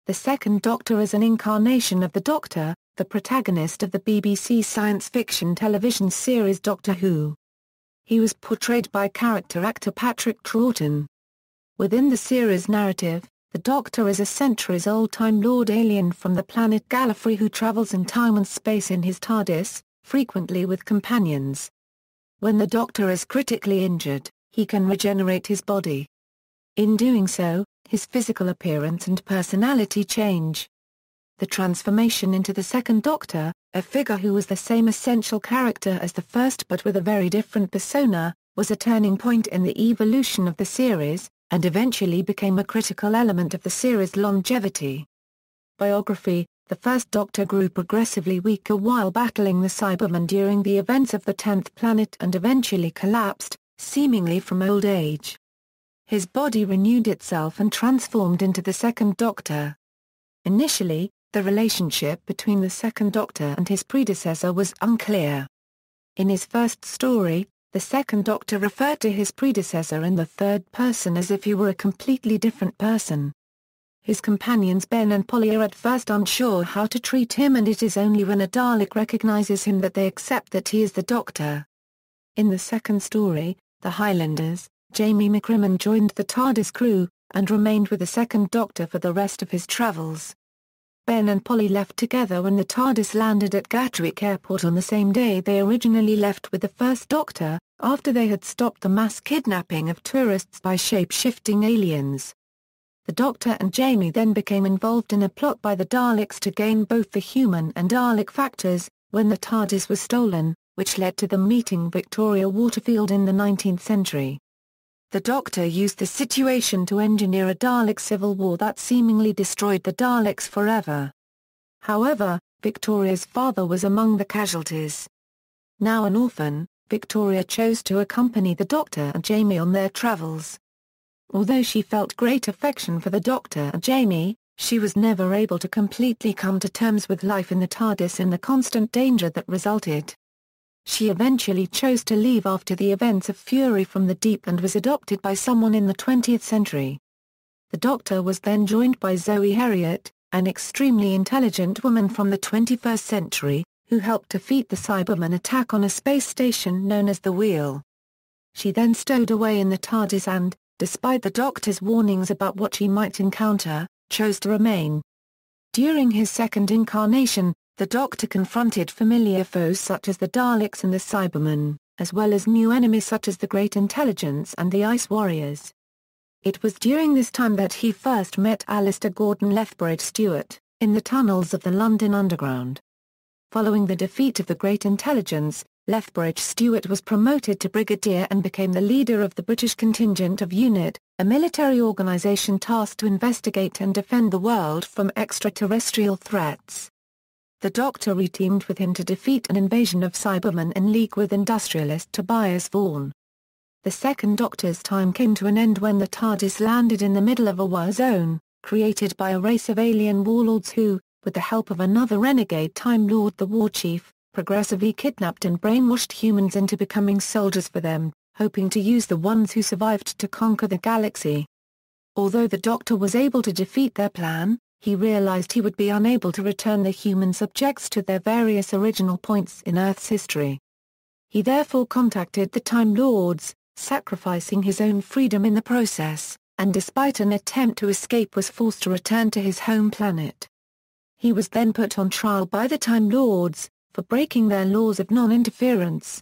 the Second Doctor is an incarnation of the Doctor, the protagonist of the BBC science fiction television series Doctor Who. He was portrayed by character actor Patrick Troughton. Within the series narrative, the Doctor is a centuries-old Time Lord alien from the planet Gallifrey who travels in time and space in his TARDIS, frequently with companions. When the Doctor is critically injured, he can regenerate his body. In doing so, his physical appearance and personality change. The transformation into the Second Doctor, a figure who was the same essential character as the first but with a very different persona, was a turning point in the evolution of the series, and eventually became a critical element of the series' longevity. Biography: the First Doctor grew progressively weaker while battling the Cybermen during the events of the 10th planet and eventually collapsed, seemingly from old age. His body renewed itself and transformed into the Second Doctor. Initially, the relationship between the Second Doctor and his predecessor was unclear. In his first story, the Second Doctor referred to his predecessor in the third person as if he were a completely different person. His companions Ben and Polly are at first unsure how to treat him, and it is only when a Dalek recognizes him that they accept that he is the Doctor. In the second story, The Highlanders, Jamie McCrimmon joined the TARDIS crew, and remained with the Second Doctor for the rest of his travels. Ben and Polly left together when the TARDIS landed at Gatwick Airport on the same day they originally left with the First Doctor, after they had stopped the mass kidnapping of tourists by shape-shifting aliens. The Doctor and Jamie then became involved in a plot by the Daleks to gain both the human and Dalek factors, when the TARDIS was stolen, which led to them meeting Victoria Waterfield in the 19th century. The Doctor used the situation to engineer a Dalek civil war that seemingly destroyed the Daleks forever. However, Victoria's father was among the casualties. Now an orphan, Victoria chose to accompany the Doctor and Jamie on their travels. Although she felt great affection for the Doctor and Jamie, she was never able to completely come to terms with life in the TARDIS and the constant danger that resulted. She eventually chose to leave after the events of Fury from the Deep and was adopted by someone in the 20th century. The Doctor was then joined by Zoe Heriot, an extremely intelligent woman from the 21st century, who helped defeat the Cybermen attack on a space station known as the Wheel. She then stowed away in the TARDIS and, despite the Doctor's warnings about what she might encounter, chose to remain. During his second incarnation, the Doctor confronted familiar foes such as the Daleks and the Cybermen, as well as new enemies such as the Great Intelligence and the Ice Warriors. It was during this time that he first met Alistair Gordon Lethbridge Stewart, in the tunnels of the London Underground. Following the defeat of the Great Intelligence, Lethbridge Stewart was promoted to brigadier and became the leader of the British contingent of UNIT, a military organisation tasked to investigate and defend the world from extraterrestrial threats. The Doctor reteamed with him to defeat an invasion of Cybermen in league with industrialist Tobias Vaughan. The Second Doctor's time came to an end when the TARDIS landed in the middle of a war zone, created by a race of alien warlords who, with the help of another renegade Time Lord the War Chief, progressively kidnapped and brainwashed humans into becoming soldiers for them, hoping to use the ones who survived to conquer the galaxy. Although the Doctor was able to defeat their plan, he realized he would be unable to return the human subjects to their various original points in Earth's history. He therefore contacted the Time Lords, sacrificing his own freedom in the process, and despite an attempt to escape was forced to return to his home planet. He was then put on trial by the Time Lords, for breaking their laws of non-interference.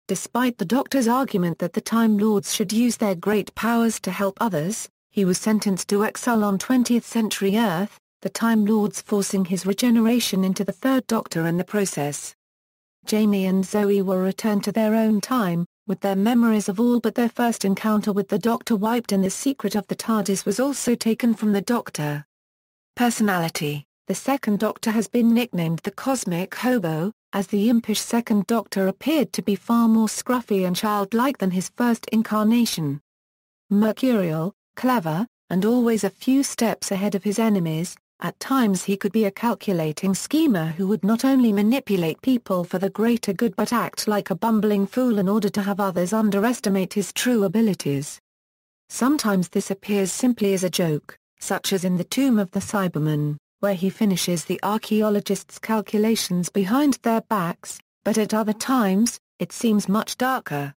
Despite the Doctor's argument that the Time Lords should use their great powers to help others, he was sentenced to exile on 20th century Earth, the Time Lords forcing his regeneration into the Third Doctor in the process. Jamie and Zoe were returned to their own time, with their memories of all but their first encounter with the Doctor wiped, and the secret of the TARDIS was also taken from the Doctor. Personality: the Second Doctor has been nicknamed the Cosmic Hobo, as the impish Second Doctor appeared to be far more scruffy and childlike than his first incarnation. Mercurial, clever, and always a few steps ahead of his enemies, at times he could be a calculating schemer who would not only manipulate people for the greater good but act like a bumbling fool in order to have others underestimate his true abilities. Sometimes this appears simply as a joke, such as in The Tomb of the Cybermen, where he finishes the archaeologists' calculations behind their backs, but at other times, it seems much darker.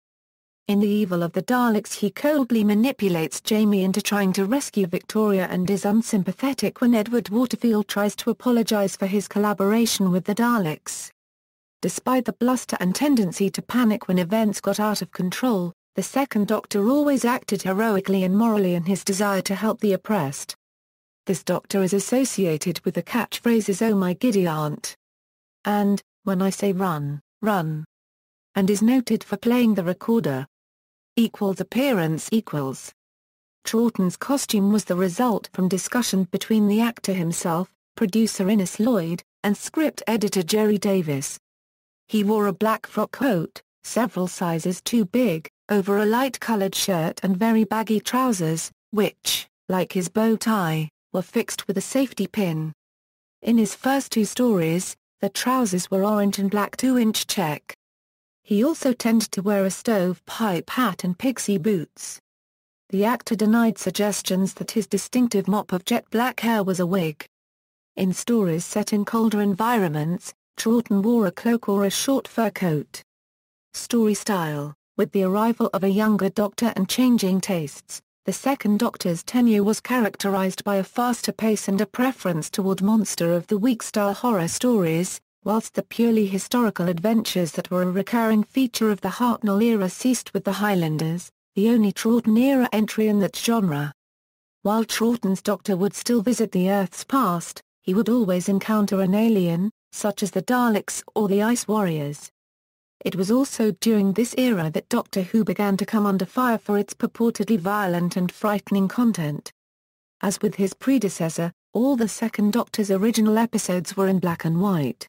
In The Evil of the Daleks he coldly manipulates Jamie into trying to rescue Victoria and is unsympathetic when Edward Waterfield tries to apologize for his collaboration with the Daleks. Despite the bluster and tendency to panic when events got out of control, the Second Doctor always acted heroically and morally in his desire to help the oppressed. This Doctor is associated with the catchphrases "Oh my giddy aunt" and "When I say run, run," and is noted for playing the recorder. Appearance equals. Troughton's costume was the result from discussion between the actor himself, producer Innes Lloyd, and script editor Jerry Davis. He wore a black frock coat, several sizes too big, over a light-colored shirt and very baggy trousers, which, like his bow tie, were fixed with a safety pin. In his first two stories, the trousers were orange and black 2-inch check. He also tended to wear a stovepipe hat and pixie boots. The actor denied suggestions that his distinctive mop of jet black hair was a wig. In stories set in colder environments, Troughton wore a cloak or a short fur coat. Story style. With the arrival of a younger Doctor and changing tastes, the Second Doctor's tenure was characterized by a faster pace and a preference toward monster-of-the-week-style horror stories, whilst the purely historical adventures that were a recurring feature of the Hartnell era ceased with the Highlanders, the only Troughton-era entry in that genre. While Troughton's Doctor would still visit the Earth's past, he would always encounter an alien, such as the Daleks or the Ice Warriors. It was also during this era that Doctor Who began to come under fire for its purportedly violent and frightening content. As with his predecessor, all the Second Doctor's original episodes were in black and white.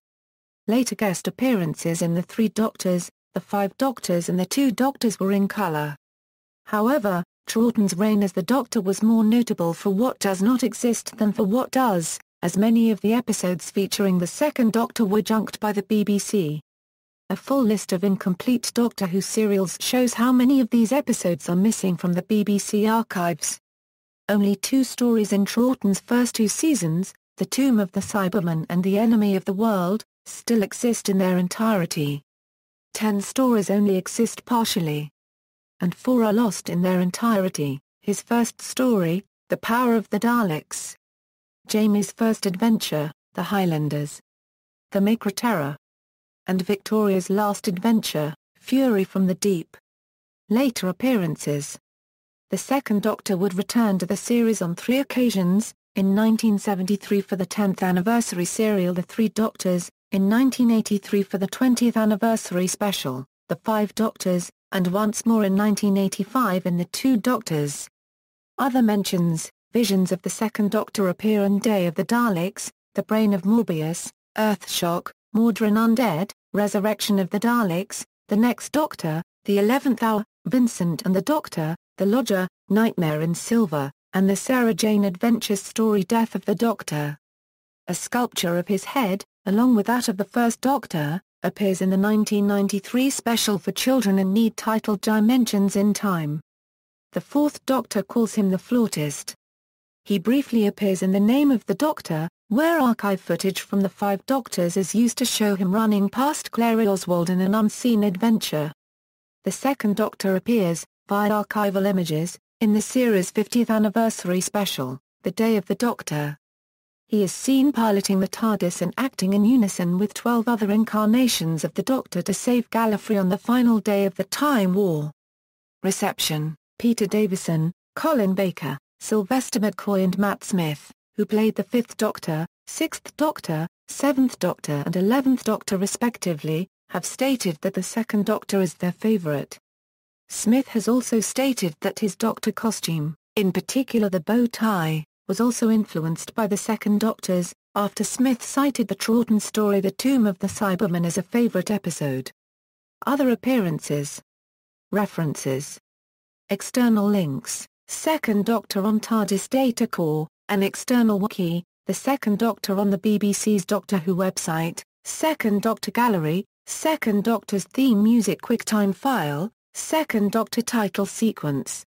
Later guest appearances in The Three Doctors, The Five Doctors and The Two Doctors were in colour. However, Troughton's reign as the Doctor was more notable for what does not exist than for what does, as many of the episodes featuring the Second Doctor were junked by the BBC. A full list of incomplete Doctor Who serials shows how many of these episodes are missing from the BBC archives. Only 2 stories in Troughton's first 2 seasons, The Tomb of the Cybermen and The Enemy of the World, still exist in their entirety. 10 stories only exist partially. And 4 are lost in their entirety. His first story, The Power of the Daleks. Jamie's first adventure, The Highlanders. The Macra Terror. And Victoria's last adventure, Fury from the Deep. Later appearances. The Second Doctor would return to the series on 3 occasions, in 1973 for the 10th anniversary serial The Three Doctors, in 1983 for the 20th anniversary special, The Five Doctors, and once more in 1985 in The Two Doctors. Other mentions: visions of the Second Doctor appear in Day of the Daleks, The Brain of Morbius, Earthshock, Mordrin Undead, Resurrection of the Daleks, The Next Doctor, The 11th Hour, Vincent and the Doctor, The Lodger, Nightmare in Silver, and the Sarah Jane Adventures story Death of the Doctor. A sculpture of his head, along with that of the First Doctor, appears in the 1993 special for children in need titled Dimensions in Time. The Fourth Doctor calls him the flautist. He briefly appears in The Name of the Doctor, where archive footage from the Five Doctors is used to show him running past Clary Oswald in an unseen adventure. The Second Doctor appears, via archival images, in the series' 50th anniversary special, The Day of the Doctor. He is seen piloting the TARDIS and acting in unison with 12 other incarnations of the Doctor to save Gallifrey on the final day of the Time War. Reception: Peter Davison, Colin Baker, Sylvester McCoy and Matt Smith, who played the Fifth Doctor, Sixth Doctor, Seventh Doctor and 11th Doctor respectively, have stated that the Second Doctor is their favourite. Smith has also stated that his Doctor costume, in particular the bow tie, was also influenced by the Second Doctor's, after Smith cited the Troughton story The Tomb of the Cybermen as a favourite episode. Other appearances. References. External links: Second Doctor on TARDIS Data Core, an external wiki, The Second Doctor on the BBC's Doctor Who website, Second Doctor Gallery, Second Doctor's theme music QuickTime file, Second Doctor title sequence.